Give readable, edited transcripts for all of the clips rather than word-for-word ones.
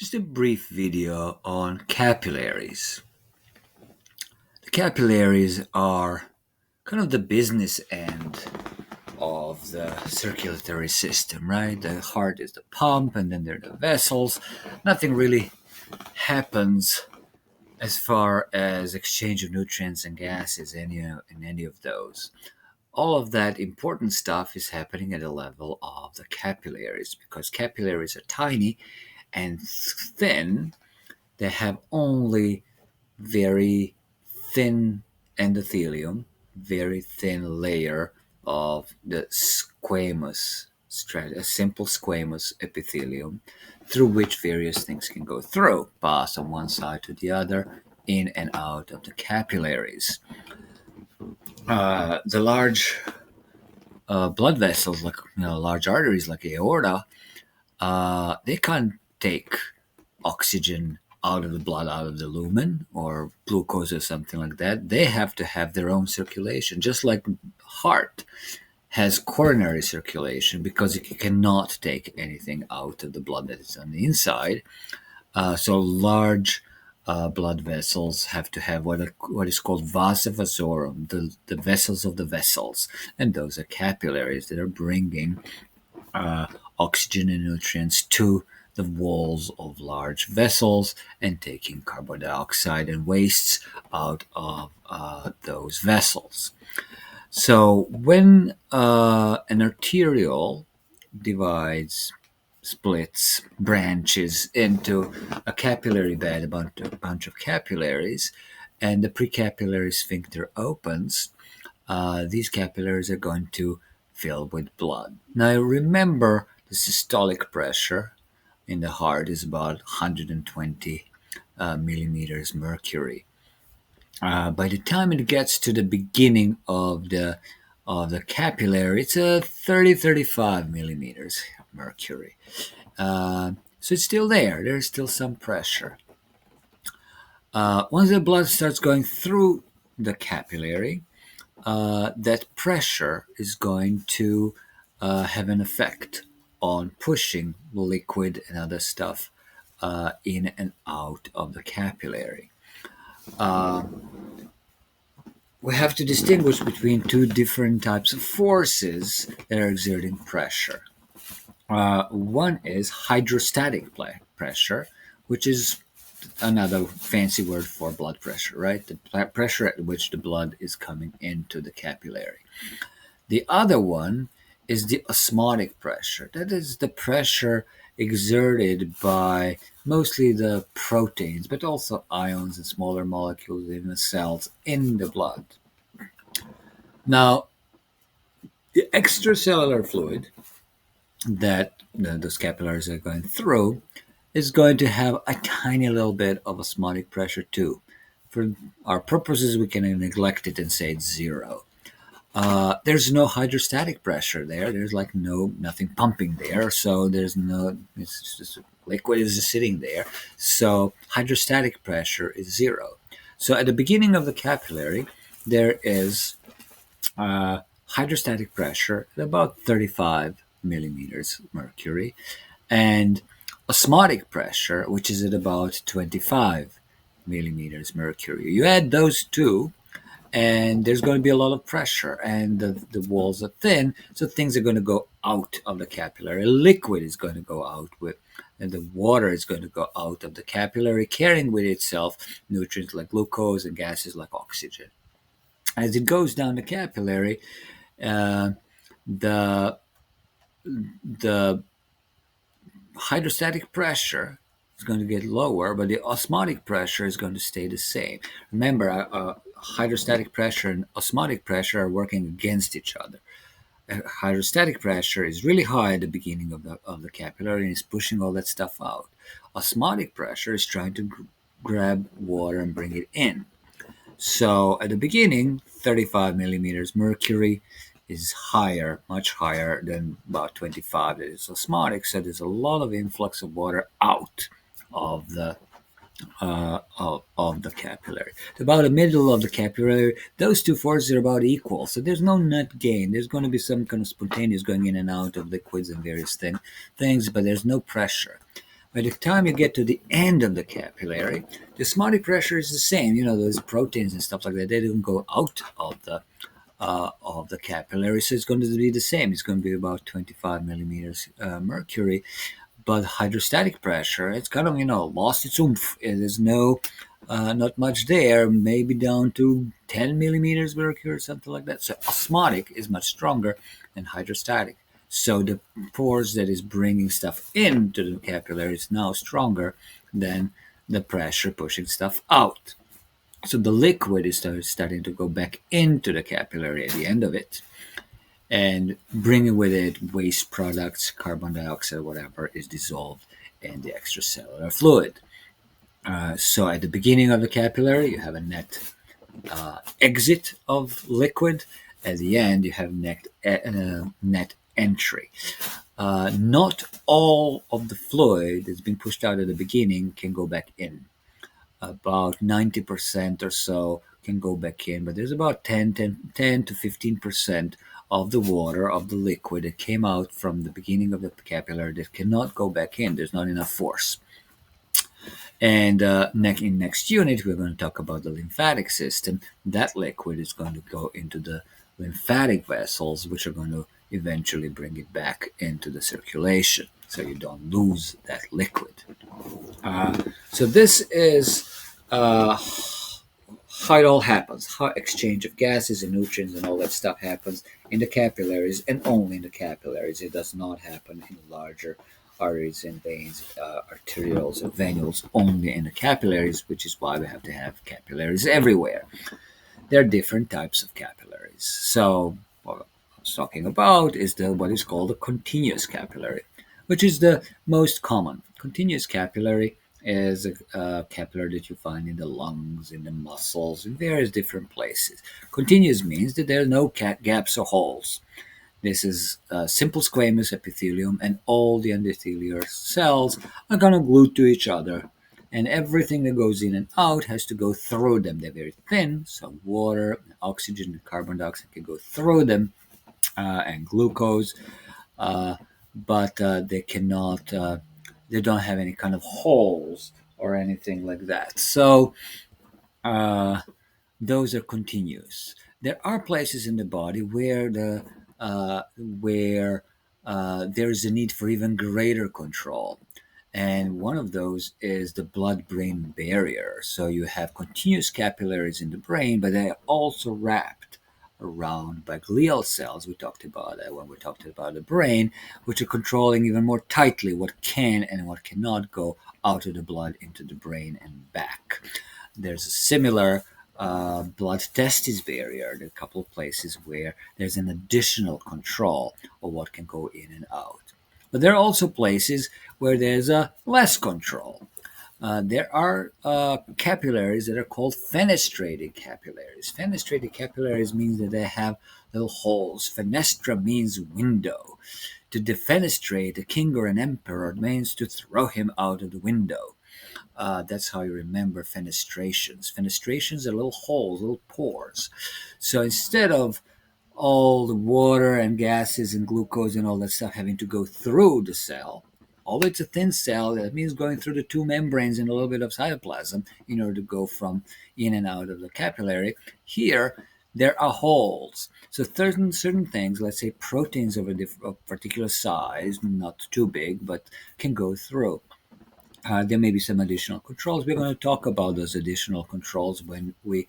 Just a brief video on capillaries. The capillaries are kind of the business end of the circulatory system, right? The heart is the pump, and then there are the vessels. Nothing really happens as far as exchange of nutrients and gases in any of those. All of that important stuff is happening at the level of the capillaries because capillaries are tiny and thin. They have only very thin endothelium, very thin layer of the squamous a simple squamous epithelium through which various things can go through, pass from one side to the other, in and out of the capillaries. The large blood vessels, like large arteries like aorta, they can't take oxygen out of the blood, out of the lumen, or glucose or something like that. They have to have their own circulation, just like heart has coronary circulation because it cannot take anything out of the blood that is on the inside. So large blood vessels have to have what is called vasa vasorum, the vessels of the vessels, and those are capillaries that are bringing oxygen and nutrients to the walls of large vessels and taking carbon dioxide and wastes out of those vessels. So when an arteriole divides, splits, branches into a capillary bed, a bunch of capillaries, and the precapillary sphincter opens, these capillaries are going to fill with blood. Now remember, the systolic pressure in the heart is about 120 millimeters mercury. By the time it gets to the beginning of the capillary, it's a 30-35 millimeters mercury. So it's still there. There's still some pressure. Once the blood starts going through the capillary, that pressure is going to have an effect on pushing liquid and other stuff in and out of the capillary. We have to distinguish between two different types of forces that are exerting pressure. One is hydrostatic pressure, which is another fancy word for blood pressure, right? The pressure at which the blood is coming into the capillary. The other one is the osmotic pressure. That is the pressure exerted by mostly the proteins, but also ions and smaller molecules in the cells in the blood. Now, the extracellular fluid that those capillaries are going through is going to have a tiny little bit of osmotic pressure too. For our purposes, we can neglect it and say it's zero. There's no hydrostatic pressure there. There's like nothing pumping there, so there's no. It's just liquid is just sitting there. So hydrostatic pressure is zero. So at the beginning of the capillary, there is hydrostatic pressure at about 35 millimeters mercury, and osmotic pressure, which is at about 25 millimeters mercury. You add those two, and there's going to be a lot of pressure, and the walls are thin, so things are going to go out of the capillary. Liquid is going to go out with, and the water is going to go out of the capillary, carrying with itself nutrients like glucose and gases like oxygen. As it goes down the capillary, uh, the the hydrostatic pressure is going to get lower, but the osmotic pressure is going to stay the same. Remember, hydrostatic pressure and osmotic pressure are working against each other. Hydrostatic pressure is really high at the beginning of the capillary and is pushing all that stuff out. Osmotic pressure is trying to grab water and bring it in. So at the beginning, 35 millimeters mercury is higher, much higher than about 25 that is osmotic. So there's a lot of influx of water out of the capillary. About the middle of the capillary, those two forces are about equal. So there's no net gain. There's going to be some kind of spontaneous going in and out of liquids and various things, but there's no pressure. By the time you get to the end of the capillary, the osmotic pressure is the same. Those proteins and stuff like that, they don't go out of the capillary, so it's going to be the same. It's going to be about 25 millimeters mercury, but hydrostatic pressure, it's kind of lost its oomph. There's not much there, maybe down to 10 millimeters mercury or something like that. So osmotic is much stronger than hydrostatic. So the force that is bringing stuff into the capillary is now stronger than the pressure pushing stuff out. So the liquid is starting to go back into the capillary at the end of it, and bringing with it waste products, carbon dioxide, whatever is dissolved in the extracellular fluid. So at the beginning of the capillary, you have a net exit of liquid. At the end, you have net entry. Not all of the fluid that's been pushed out at the beginning can go back in. About 90% or so can go back in, but there's about 10 to 15% of the water, of the liquid that came out from the beginning of the capillary that cannot go back in. There's not enough force. And in next unit, we're going to talk about the lymphatic system. That liquid is going to go into the lymphatic vessels, which are going to eventually bring it back into the circulation, so you don't lose that liquid. So this is how it all happens, how exchange of gases and nutrients and all that stuff happens in the capillaries, and only in the capillaries. It does not happen in larger arteries and veins, arterioles and venules, only in the capillaries, which is why we have to have capillaries everywhere. There are different types of capillaries. So what I was talking about is what is called a continuous capillary, which is the most common. Continuous capillary is a capillary that you find in the lungs, in the muscles, in various different places. Continuous means that there are no gaps or holes. This is a simple squamous epithelium, and all the endothelial cells are kind of glued to each other. And everything that goes in and out has to go through them. They're very thin, so water, oxygen, and carbon dioxide can go through them, and glucose, uh, but they cannot, they don't have any kind of holes or anything like that. So, uh, those are continuous. There are places in the body where there is a need for even greater control, and one of those is the blood-brain barrier. So you have continuous capillaries in the brain, but they are also wrapped around by glial cells. We talked about that when we talked about the brain, which are controlling even more tightly what can and what cannot go out of the blood into the brain and back. There's a similar blood testis barrier. There are a couple of places where there's an additional control of what can go in and out. But there are also places where there's less control. There are capillaries that are called fenestrated capillaries. Fenestrated capillaries means that they have little holes. Fenestra means window. To defenestrate a king or an emperor means to throw him out of the window. That's how you remember fenestrations. Fenestrations are little holes, little pores. So instead of all the water and gases and glucose and all that stuff having to go through the cell, although it's a thin cell, that means going through the two membranes and a little bit of cytoplasm in order to go from in and out of the capillary. Here, there are holes. So certain things, let's say proteins of a particular size, not too big, but can go through. There may be some additional controls. We're going to talk about those additional controls when we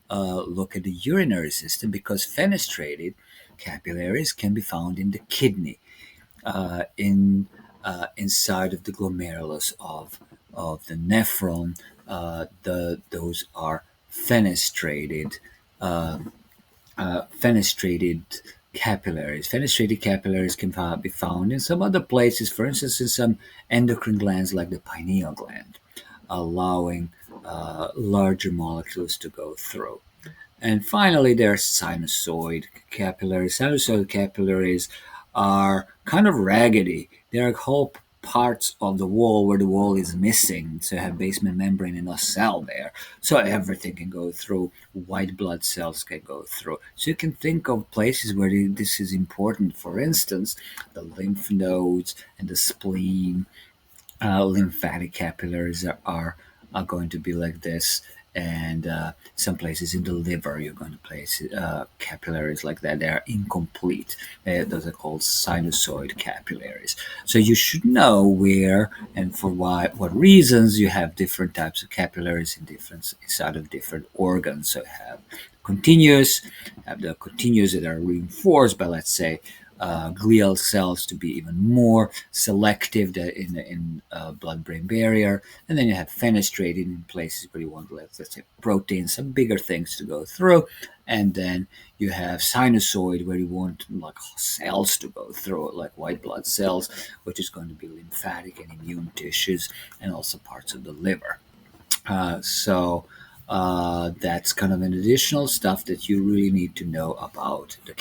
look at the urinary system, because fenestrated capillaries can be found in the kidney, in inside of the glomerulus of the nephron. Those are fenestrated uh, fenestrated capillaries. Fenestrated capillaries can be found in some other places, for instance, in some endocrine glands like the pineal gland, allowing larger molecules to go through. And finally, there are sinusoid capillaries. Sinusoid capillaries are kind of raggedy. There are whole parts of the wall where the wall is missing, so you have basement membrane and a cell there. So everything can go through. White blood cells can go through. So you can think of places where this is important. For instance, the lymph nodes and the spleen, Lymphatic capillaries are going to be like this, and some places in the liver you're going to place capillaries like that. They are incomplete. Those are called sinusoid capillaries. So you should know where and for what reasons you have different types of capillaries in different inside of different organs. So you have continuous, have the continuous that are reinforced by, let's say, glial cells to be even more selective in blood-brain barrier, and then you have fenestrated in places where you want, let's say, proteins, some bigger things to go through, and then you have sinusoid where you want like cells to go through, like white blood cells, which is going to be lymphatic and immune tissues, and also parts of the liver. So that's kind of an additional stuff that you really need to know about the